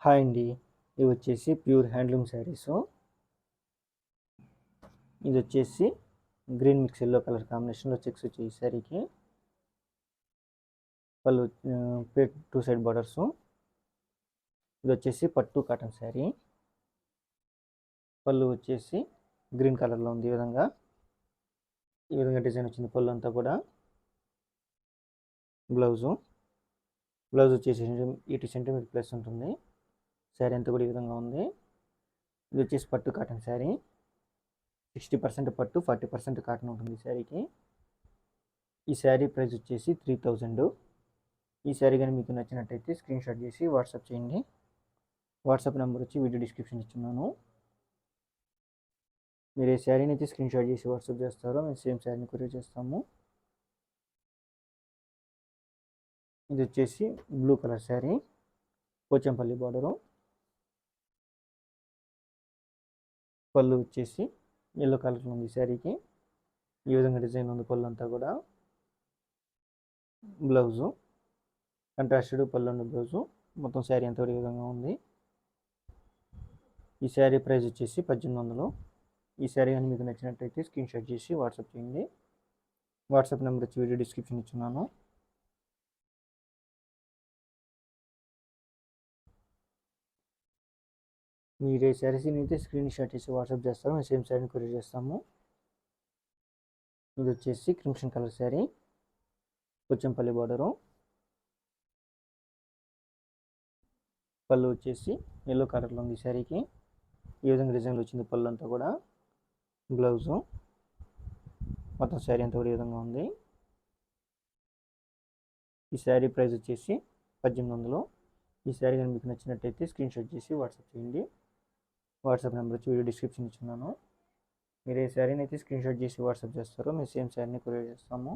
Hi అండి. ఇవి వచ్చేసి ప్యూర్ హ్యాండ్లూమ్ శారీసు. ఇది వచ్చేసి గ్రీన్ మిక్స్ ఎల్లో కలర్ కాంబినేషన్లో చెక్స్ వచ్చాయి ఈ శారీకి. పళ్ళు టూ సైడ్ బార్డర్సు. ఇది వచ్చేసి పట్టు కాటన్ శారీ. పళ్ళు వచ్చేసి గ్రీన్ కలర్లో ఉంది. ఈ విధంగా డిజైన్ వచ్చింది పళ్ళు అంతా కూడా. బ్లౌజ్ వచ్చేసి 80 సెంటీమీటర్ ప్లస్ ఉంటుంది. శారీ అంతా కూడా ఈ విధంగా ఉంది. ఇది వచ్చేసి పట్టు కాటన్ శారీ. 60% పట్టు 40% కాటన్ ఉంటుంది ఈ శారీకి. ఈ శారీ ప్రైస్ వచ్చేసి 3000. ఈ శారీ కానీ మీకు నచ్చినట్టయితే స్క్రీన్ షాట్ చేసి వాట్సాప్ చేయండి. వాట్సాప్ నెంబర్ వచ్చి వీడియో డిస్క్రిప్షన్ ఇస్తున్నాను. మీరు ఏ శారీని అయితే స్క్రీన్ షాట్ చేసి వాట్సాప్ చేస్తారో మేము సేమ్ శారీని కొరియర్ చేస్తాము. ఇది వచ్చేసి blue colour sari, Pochampally border. పళ్ళు వచ్చేసి ఎల్లో కలర్లో ఉంది శారీకి. ఈ విధంగా డిజైన్ ఉంది పళ్ళు అంతా కూడా. బ్లౌజు కంట్రాస్టెడ్ పళ్ళు ఉన్న బ్లౌజు. మొత్తం శారీ అంతా కూడా ఈ విధంగా ఉంది. ఈ శారీ ప్రైస్ వచ్చేసి 1800. ఈ శారీ కానీ మీకు నచ్చినట్టయితే స్క్రీన్ షాట్ చేసి వాట్సాప్ చేయండి. వాట్సాప్ నెంబర్ వచ్చి వీడియో డిస్క్రిప్షన్ ఇచ్చున్నాను. మీరు ఏ శారీస్ని అయితే స్క్రీన్ షాట్ చేసి వాట్సాప్ చేస్తారో మేము సేమ్ శారీని కొరియర్ చేస్తాము. ఇది వచ్చేసి crimson colour sari, Pochampally border. పళ్ళు వచ్చేసి ఎల్లో కలర్లో ఉంది శారీకి. ఈ విధంగా డిజైన్లో వచ్చింది పళ్ళు అంతా కూడా. బ్లౌజు మొత్తం శారీ అంతా కూడా ఈ విధంగా ఉంది. ఈ శారీ ప్రైస్ వచ్చేసి 1800. ఈ శారీ కానీ మీకు నచ్చినట్టయితే స్క్రీన్ షాట్ చేసి వాట్సాప్ చేయండి. వాట్సాప్ నెంబర్ వచ్చి వీడియో డిస్క్రిప్షన్ ఇచ్చున్నాను. మీరు ఏ శారీని అయితే స్క్రీన్ షాట్ చేసి వాట్సాప్ చేస్తారో మేము సేమ్ శారీని కొరియర్ చేస్తాము.